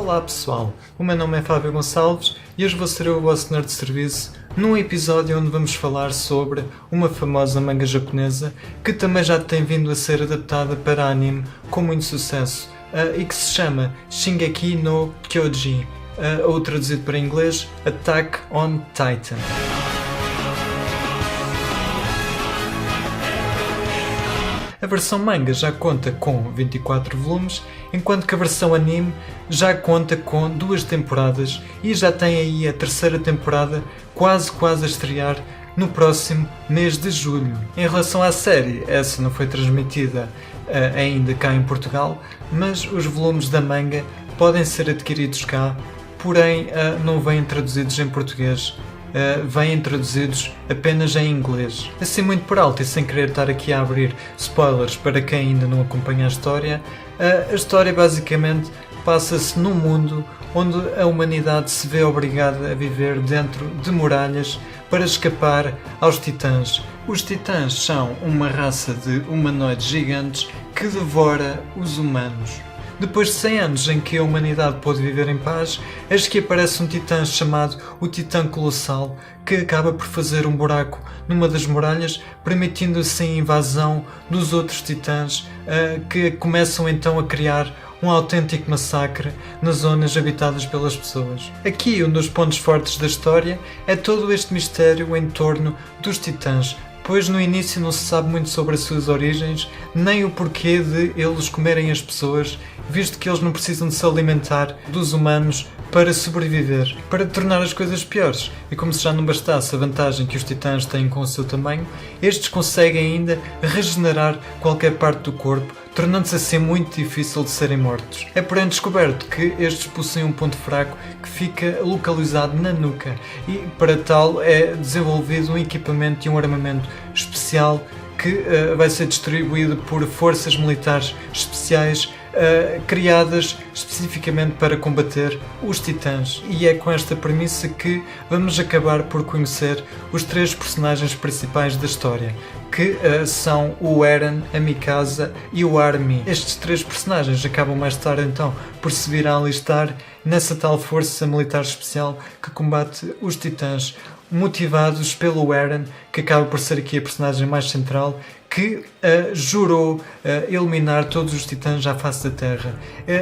Olá pessoal, o meu nome é Fábio Gonçalves e hoje vou ser eu o vosso nerd de serviço num episódio onde vamos falar sobre uma famosa manga japonesa que também já tem vindo a ser adaptada para anime com muito sucesso e que se chama Shingeki no Kyojin, ou traduzido para inglês Attack on Titan. A versão manga já conta com 24 volumes, enquanto que a versão anime já conta com 2 temporadas e já tem aí a 3ª temporada quase a estrear no próximo mês de julho. Em relação à série, essa não foi transmitida ainda cá em Portugal, mas os volumes da manga podem ser adquiridos cá, porém não vêm traduzidos em português. Vêm traduzidos apenas em inglês. Assim, muito por alto e sem querer estar aqui a abrir spoilers para quem ainda não acompanha a história basicamente passa-se num mundo onde a humanidade se vê obrigada a viver dentro de muralhas para escapar aos titãs. Os titãs são uma raça de humanoides gigantes que devora os humanos. Depois de 100 anos em que a humanidade pôde viver em paz, eis que aparece um titã chamado o Titã Colossal, que acaba por fazer um buraco numa das muralhas, permitindo assim a invasão dos outros titãs, que começam então a criar um autêntico massacre nas zonas habitadas pelas pessoas. Aqui um dos pontos fortes da história é todo este mistério em torno dos titãs, pois no início não se sabe muito sobre as suas origens, nem o porquê de eles comerem as pessoas, visto que eles não precisam de se alimentar dos humanos para sobreviver. Para tornar as coisas piores, e como se já não bastasse a vantagem que os titãs têm com o seu tamanho, estes conseguem ainda regenerar qualquer parte do corpo, tornando-se assim muito difícil de serem mortos. É porém descoberto que estes possuem um ponto fraco que fica localizado na nuca e para tal é desenvolvido um equipamento e um armamento especial que vai ser distribuído por forças militares especiais criadas especificamente para combater os titãs. E é com esta premissa que vamos acabar por conhecer os 3 personagens principais da história, que são o Eren, a Mikasa e o Armin. Estes 3 personagens acabam mais tarde então por se vir a alistar nessa tal força militar especial que combate os titãs, motivados pelo Eren, que acaba por ser aqui a personagem mais central, que jurou eliminar todos os titãs à face da Terra.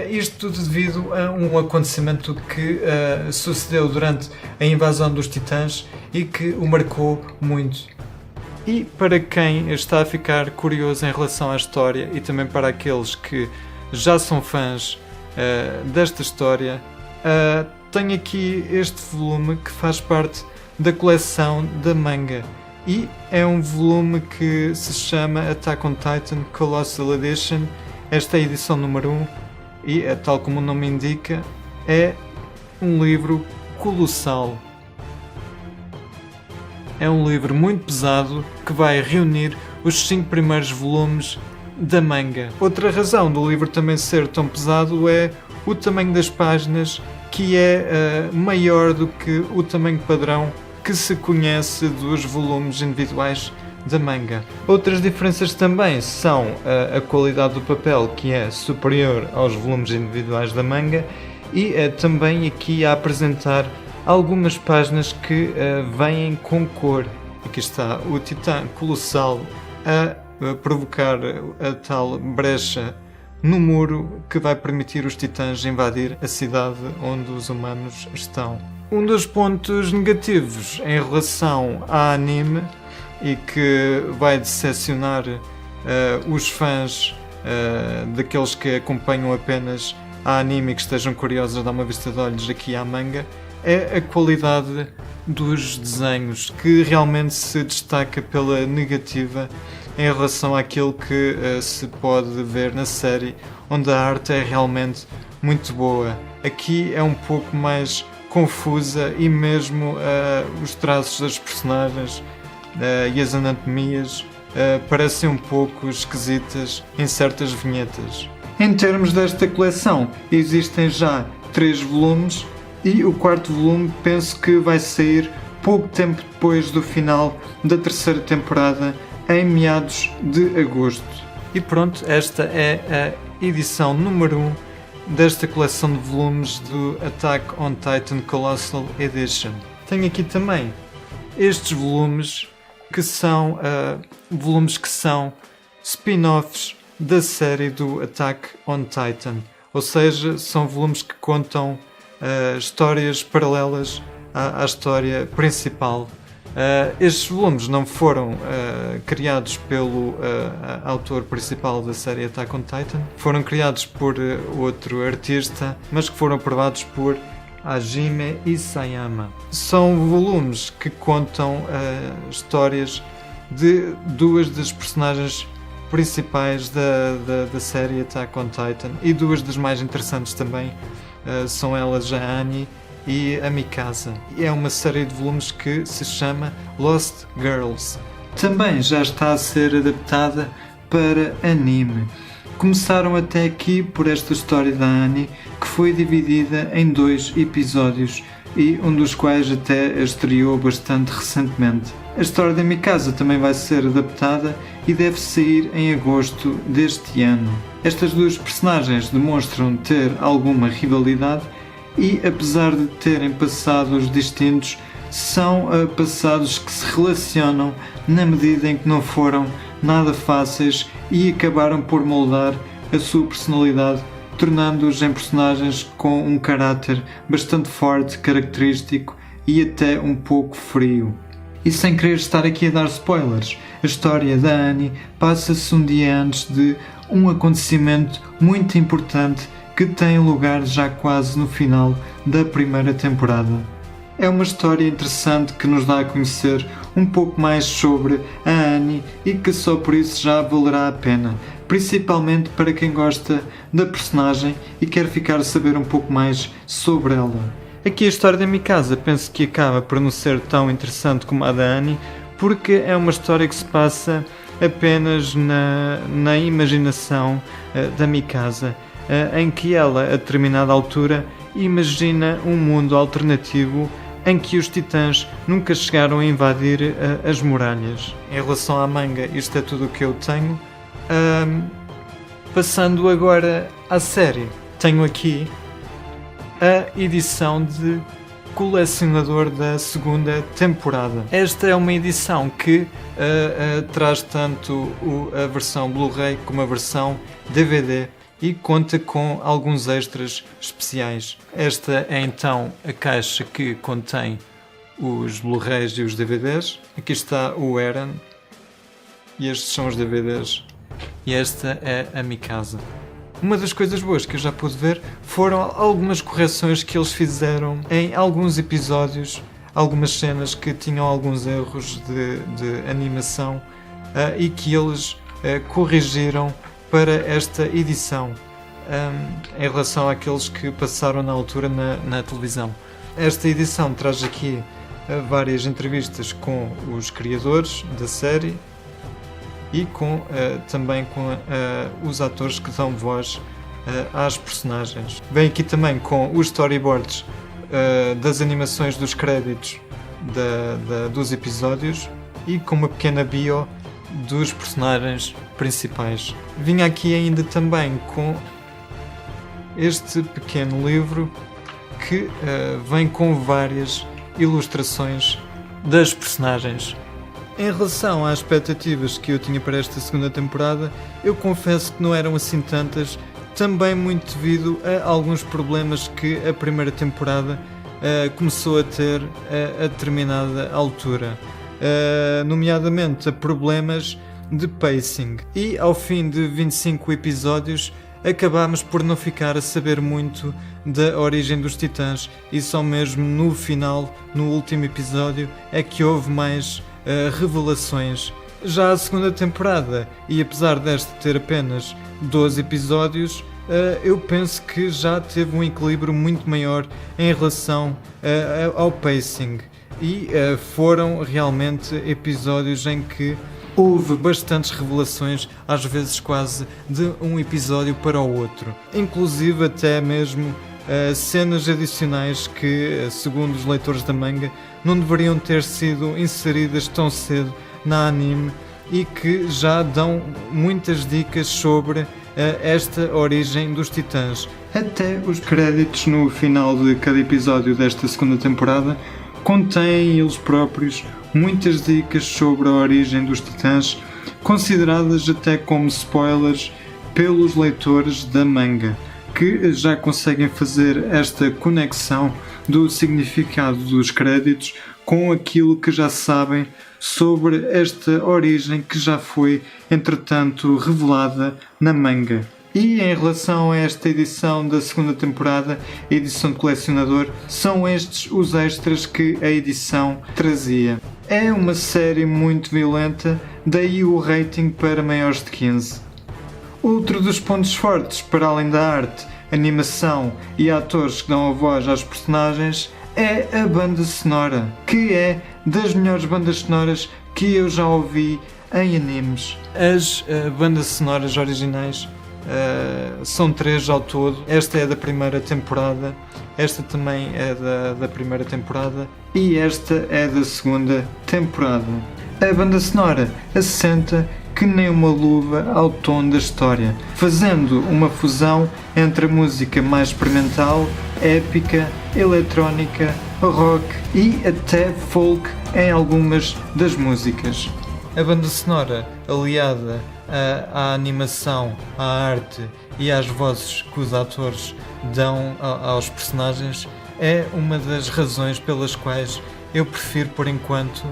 Isto tudo devido a um acontecimento que sucedeu durante a invasão dos titãs e que o marcou muito. E para quem está a ficar curioso em relação à história e também para aqueles que já são fãs desta história, tenho aqui este volume que faz parte da coleção da manga e é um volume que se chama Attack on Titan Colossal Edition. Esta é a edição número 1 e, tal como o nome indica, é um livro colossal. É um livro muito pesado que vai reunir os 5 primeiros volumes da manga. Outra razão do livro também ser tão pesado é o tamanho das páginas, que é maior do que o tamanho padrão que se conhece dos volumes individuais da manga. Outras diferenças também são a qualidade do papel, que é superior aos volumes individuais da manga, e também aqui a apresentar algumas páginas que vêm com cor. Aqui está o Titã Colossal a provocar a tal brecha no muro que vai permitir os titãs invadir a cidade onde os humanos estão. Um dos pontos negativos em relação ao anime e que vai decepcionar os fãs daqueles que acompanham apenas a anime e que estejam curiosos a dar uma vista de olhos aqui à manga é a qualidade dos desenhos, que realmente se destaca pela negativa em relação àquilo que se pode ver na série, onde a arte é realmente muito boa. Aqui é um pouco mais confusa e mesmo os traços das personagens e as anatomias parecem um pouco esquisitas em certas vinhetas. Em termos desta coleção, existem já 3 volumes e o 4º volume penso que vai sair pouco tempo depois do final da 3ª temporada, em meados de agosto. E pronto, esta é a edição número 1 desta coleção de volumes do Attack on Titan Colossal Edition. Tenho aqui também estes volumes que são spin-offs da série do Attack on Titan, ou seja, são volumes que contam histórias paralelas à história principal. Estes volumes não foram criados pelo autor principal da série Attack on Titan, foram criados por outro artista, mas que foram aprovados por Hajime Isayama. São volumes que contam histórias de duas das personagens principais da série Attack on Titan, e duas das mais interessantes também são elas a Annie e a Mikasa. É uma série de volumes que se chama Lost Girls. Também já está a ser adaptada para anime. Começaram até aqui por esta história da Annie, que foi dividida em 2 episódios, e um dos quais até estreou bastante recentemente. A história da Mikasa também vai ser adaptada e deve sair em agosto deste ano. Estas duas personagens demonstram ter alguma rivalidade e, apesar de terem passados distintos, são passados que se relacionam na medida em que não foram nada fáceis e acabaram por moldar a sua personalidade, tornando-os em personagens com um caráter bastante forte, característico e até um pouco frio. E sem querer estar aqui a dar spoilers, a história da Annie passa-se um dia antes de um acontecimento muito importante que tem lugar já quase no final da primeira temporada. É uma história interessante que nos dá a conhecer um pouco mais sobre a Annie e que só por isso já valerá a pena, principalmente para quem gosta da personagem e quer ficar a saber um pouco mais sobre ela. Aqui a história da Mikasa penso que acaba por não ser tão interessante como a da Annie, porque é uma história que se passa apenas na imaginação da Mikasa, em que ela, a determinada altura, imagina um mundo alternativo em que os titãs nunca chegaram a invadir as muralhas. Em relação à manga, isto é tudo o que eu tenho. Passando agora à série, tenho aqui a edição de colecionador da segunda temporada. Esta é uma edição que traz tanto a versão Blu-ray como a versão DVD e conta com alguns extras especiais. Esta é então a caixa que contém os Blu-rays e os DVDs. Aqui está o Eren e estes são os DVDs. E esta é a Mikasa. Uma das coisas boas que eu já pude ver foram algumas correções que eles fizeram em alguns episódios, algumas cenas que tinham alguns erros de animação e que eles corrigiram para esta edição em relação àqueles que passaram na altura na televisão. Esta edição traz aqui várias entrevistas com os criadores da série e também com os atores que dão voz às personagens. Vem aqui também com os storyboards das animações dos créditos dos episódios e com uma pequena bio dos personagens principais. Vinha aqui ainda também com este pequeno livro que vem com várias ilustrações das personagens. Em relação às expectativas que eu tinha para esta segunda temporada, eu confesso que não eram assim tantas, também muito devido a alguns problemas que a primeira temporada começou a ter a determinada altura, nomeadamente a problemas de pacing. E ao fim de 25 episódios acabámos por não ficar a saber muito da origem dos titãs e só mesmo no final, no último episódio, é que houve mais revelações. Já a segunda temporada, e apesar desta ter apenas 12 episódios, eu penso que já teve um equilíbrio muito maior em relação ao pacing e foram realmente episódios em que houve bastantes revelações, às vezes quase de um episódio para o outro, inclusive até mesmo cenas adicionais que, segundo os leitores da manga, não deveriam ter sido inseridas tão cedo na anime e que já dão muitas dicas sobre esta origem dos Titãs. Até os créditos no final de cada episódio desta segunda temporada contêm eles próprios muitas dicas sobre a origem dos Titãs, consideradas até como spoilers pelos leitores da manga, que já conseguem fazer esta conexão do significado dos créditos com aquilo que já sabem sobre esta origem que já foi, entretanto, revelada na manga. E em relação a esta edição da segunda temporada, a edição de colecionador, são estes os extras que a edição trazia. É uma série muito violenta, daí o rating para maiores de 15. Outro dos pontos fortes, para além da arte, animação e atores que dão a voz aos personagens, é a banda sonora, que é das melhores bandas sonoras que eu já ouvi em animes. As bandas sonoras originais são 3 ao todo. Esta é da primeira temporada, esta também é da primeira temporada e esta é da segunda temporada. A banda sonora assenta que nem uma luva ao tom da história, fazendo uma fusão entre a música mais experimental, épica, eletrónica, rock e até folk em algumas das músicas. A banda sonora, aliada à animação, à arte e às vozes que os atores dão aos personagens, é uma das razões pelas quais eu prefiro, por enquanto,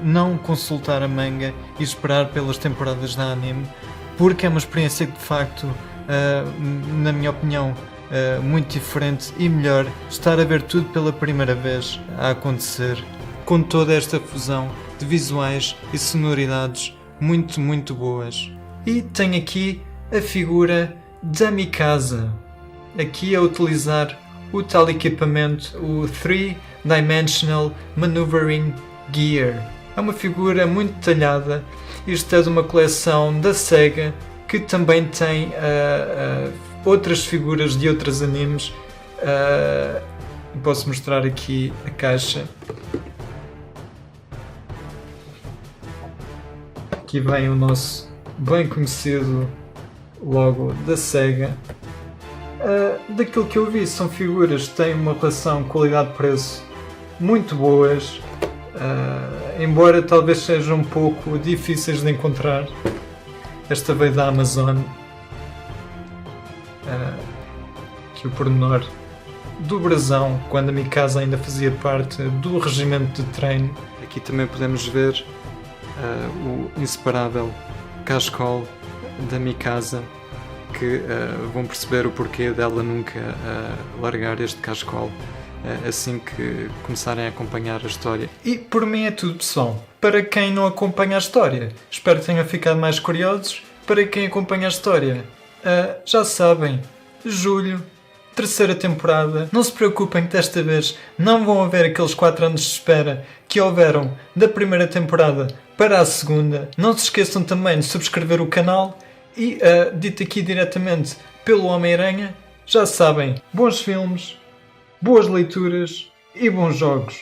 não consultar a manga e esperar pelas temporadas da anime, porque é uma experiência que, de facto, na minha opinião, muito diferente e melhor estar a ver tudo pela primeira vez a acontecer, com toda esta fusão de visuais e sonoridades muito boas. E tenho aqui a figura da Mikasa, aqui a utilizar o tal equipamento, o 3-Dimensional Maneuvering Gear. É uma figura muito detalhada. Isto é de uma coleção da Sega, que também tem outras figuras de outros animes. Posso mostrar aqui a caixa. Aqui vem o nosso bem conhecido logo da Sega. Daquilo que eu vi, são figuras que têm uma relação qualidade-preço muito boas, embora talvez sejam um pouco difíceis de encontrar. Esta veio da Amazon, que o pormenor do brasão, quando a Mikasa ainda fazia parte do regimento de treino. Aqui também podemos ver o inseparável cascol da Mikasa, que vão perceber o porquê dela nunca largar este cascol assim que começarem a acompanhar a história. E por mim é tudo, pessoal. Para quem não acompanha a história, espero que tenham ficado mais curiosos. Para quem acompanha a história, já sabem, julho, terceira temporada. Não se preocupem que desta vez não vão haver aqueles 4 anos de espera que houveram da primeira temporada para a segunda. Não se esqueçam também de subscrever o canal e, dito aqui diretamente pelo Homem-Aranha, já sabem, bons filmes, boas leituras e bons jogos.